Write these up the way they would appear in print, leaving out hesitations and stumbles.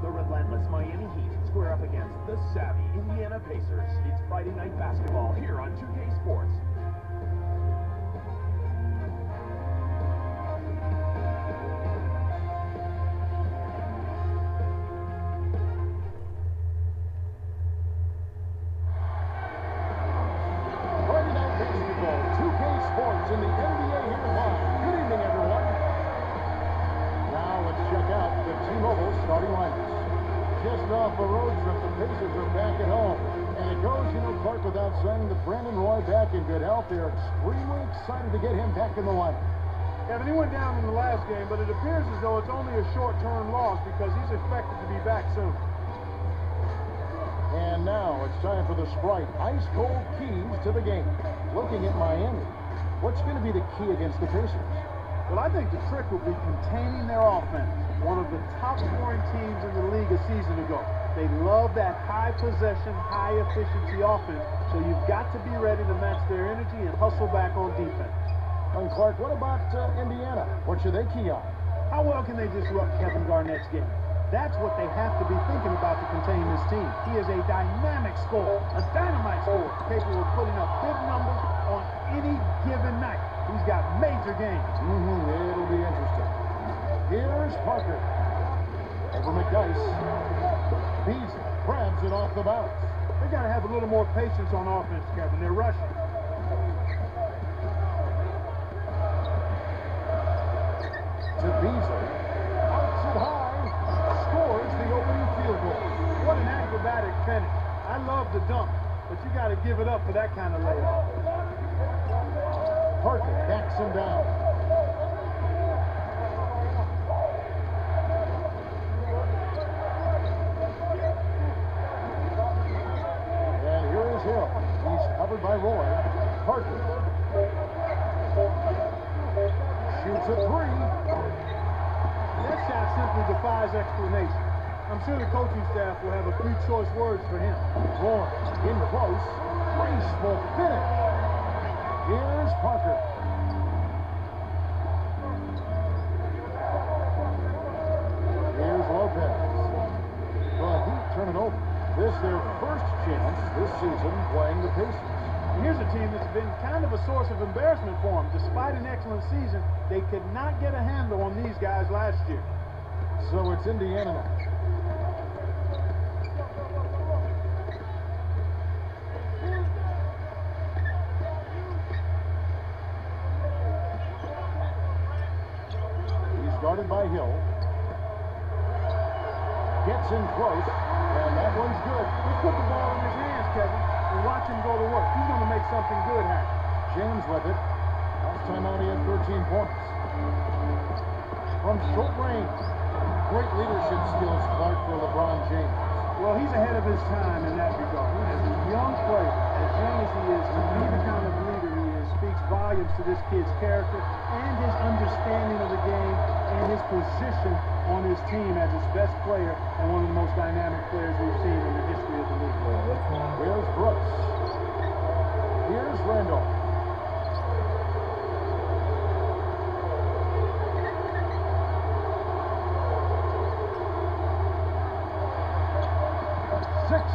The relentless Miami Heat square up against the savvy Indiana Pacers. It's Friday night basketball here on 2K Sports. Friday night basketball, 2K Sports in the NBA here live. Good evening, everyone. Now let's check out the T-Mobile starting lineups. Just off a road trip, the Pacers are back at home. And it goes, Clark, without saying that Brandon Roy back in good health. They're extremely excited to get him back in the lineup. Kevin, he went down in the last game, but it appears as though it's only a short-term loss because he's expected to be back soon. And now it's time for the Sprite ice-cold keys to the game. Looking at Miami, what's going to be the key against the Pacers? Well, I think the trick will be containing their offense. One of the top-scoring teams in the league a season ago. They love that high-possession, high-efficiency offense, so you've got to be ready to match their energy and hustle back on defense. And Clark, what about Indiana? What should they key on? How well can they disrupt Kevin Garnett's game? That's what they have to be thinking about to contain this team. He is a dynamic scorer, a dynamite scorer, capable of putting up big numbers on any given night. He's got major games. It'll be interesting. Here's Parker. Over McDice. Beasley grabs it off the bounce. They got to have a little more patience on offense, Kevin. They're rushing. To Beasley. Outs it high. Scores the opening field goal. What an acrobatic finish. I love the dunk, but you got to give it up for that kind of layup. Parker backs him down. And here is Hill. He's covered by Roy. Parker shoots a three. That shot simply defies explanation. I'm sure the coaching staff will have a few choice words for him. Roy in close. Graceful finish. Here's Parker. Here's Lopez. The Heat turn it over. This their first chance this season playing the Pacers. And here's a team that's been kind of a source of embarrassment for them. Despite an excellent season, they could not get a handle on these guys last year. So it's Indiana now. Guarded by Hill. Gets in close, and that one's good. Just put the ball in his hands, Kevin, and watch him go to work. He's going to make something good happen. James with it. Last time out he had 13 points. From short range. Great leadership skills, Clark, for LeBron James. Well, he's ahead of his time in that regard. As a young player, as young as he is, to be the kind of leader he is, speaks volumes to this kid's character and his understanding of the game and his position on his team as his best player and one of the most dynamic players we've seen in the history of the league. Here's Brooks. Here's Randolph.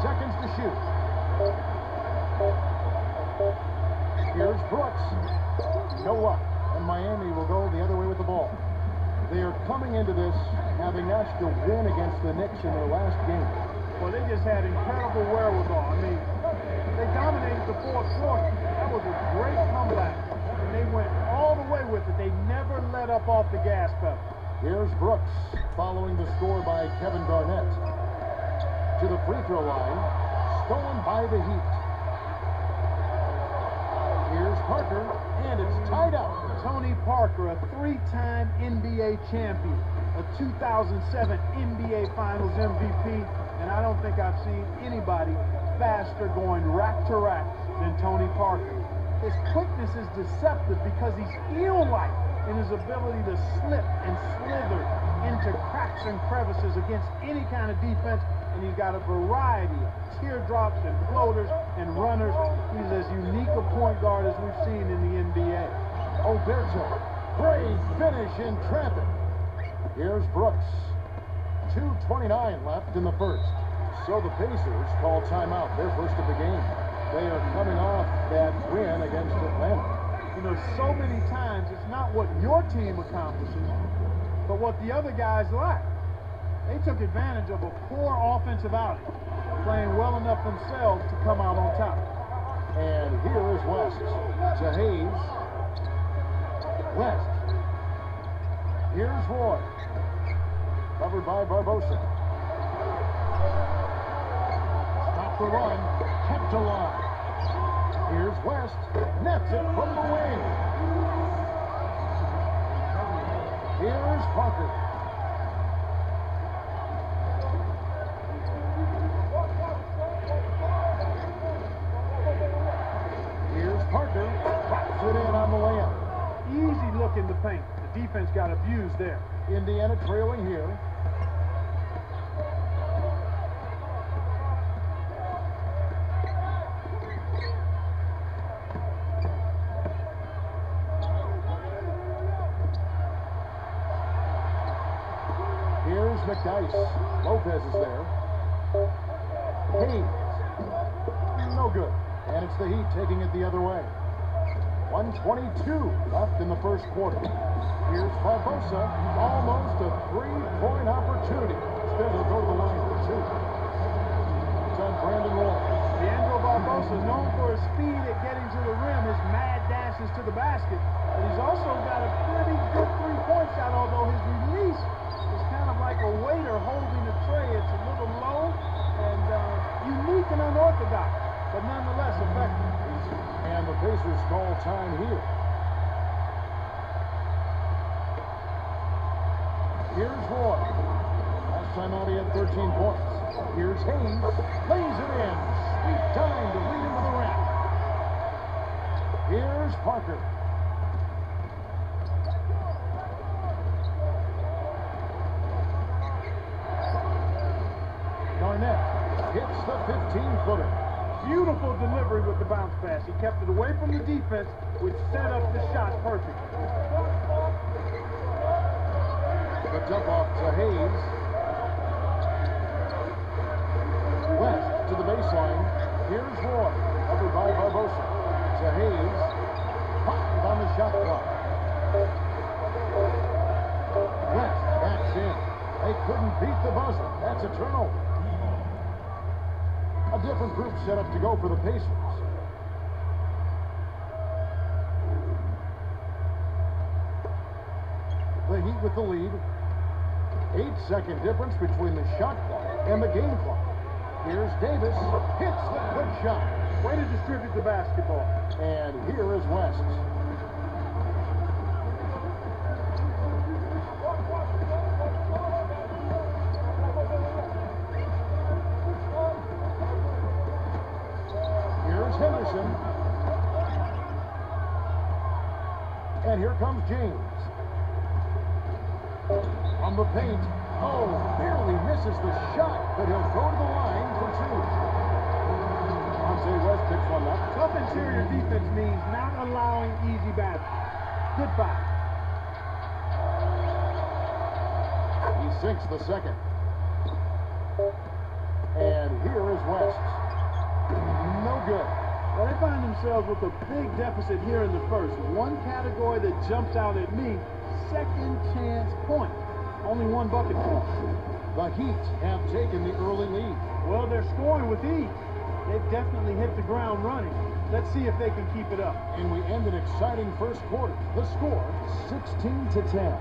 Seconds to shoot. Here's Brooks. No luck. And Miami will go the other way with the ball. They are coming into this having notched a win against the Knicks in their last game. Well, they just had incredible wherewithal. I mean, they dominated the fourth quarter. That was a great comeback. And they went all the way with it. They never let up off the gas pedal. Here's Brooks following the score by Kevin Garnett. To the free throw line, stolen by the Heat. Here's Parker, and it's tied up. Tony Parker, a three-time NBA champion, a 2007 NBA Finals MVP, and I don't think I've seen anybody faster going rack to rack than Tony Parker. His quickness is deceptive because he's eel-like in his ability to slip and slither into cracks and crevices against any kind of defense, and he's got a variety of teardrops and floaters and runners. He's as unique a point guard as we've seen in the NBA. Oberto Great finish in traffic. Here's Brooks. 2:29 left in the first. So the Pacers call timeout, their first of the game. They are coming off that win against Atlanta. You know, so many times it's not what your team accomplishes, but what the other guys lack. They took advantage of a poor offensive outing, playing well enough themselves to come out on top. And here is West to Hayes. West. Here's Roy. Covered by Barbosa. Stop the run. Kept alive. Here's West. Nets it from the wing. Here's Parker. Here's Parker. Drops it in on the layup. Easy look in the paint. The defense got abused there. Indiana trailing here. Here's McDyess. Lopez is there. Hayes. No good. And it's the Heat taking it the other way. 1:22 left in the first quarter. Here's Barbosa. Almost a three-point opportunity. Instead, he'll go to the line for two. It's on Brandon Roy. Leandro Barbosa is known for his speed at getting to the rim, his mad dashes to the basket, but he's also got a pretty good three-point shot, although his release is kind of like a waiter holding a tray. It's a little low and unique and unorthodox, but nonetheless effective. And the Pacers call time here. Here's Roy. Last time out he had 13 points. Here's Hayes. Lays it in. Sweet time to lead him to the rim. Here's Parker. Garrnet hits the 15-footer. Beautiful delivery with the bounce pass. He kept it away from the defense, which set up the shot perfectly. The dump off to Hayes. West to the baseline. Here's Roy. Covered by Barbosa. To Hayes. Popped on the shot clock. West backs in. They couldn't beat the buzzer. That's a turnover. A different group set up to go for the Pacers. The Heat with the lead. 8-second difference between the shot clock and the game clock. Here's Davis. Hits the quick shot. Way to distribute the basketball. And here is West. Henderson. And here comes James. From the paint. Oh, barely misses the shot, but he'll go to the line for two. West picks one up. Tough interior defense means not allowing easy baskets. Good foul. He sinks the second. And here is West. No good. Well, they find themselves with a big deficit here in the first. One category that jumps out at me, second chance points. Only one bucket for them. The Heat have taken the early lead. Well, they're scoring with ease. They've definitely hit the ground running. Let's see if they can keep it up. And we end an exciting first quarter. The score, 16-10.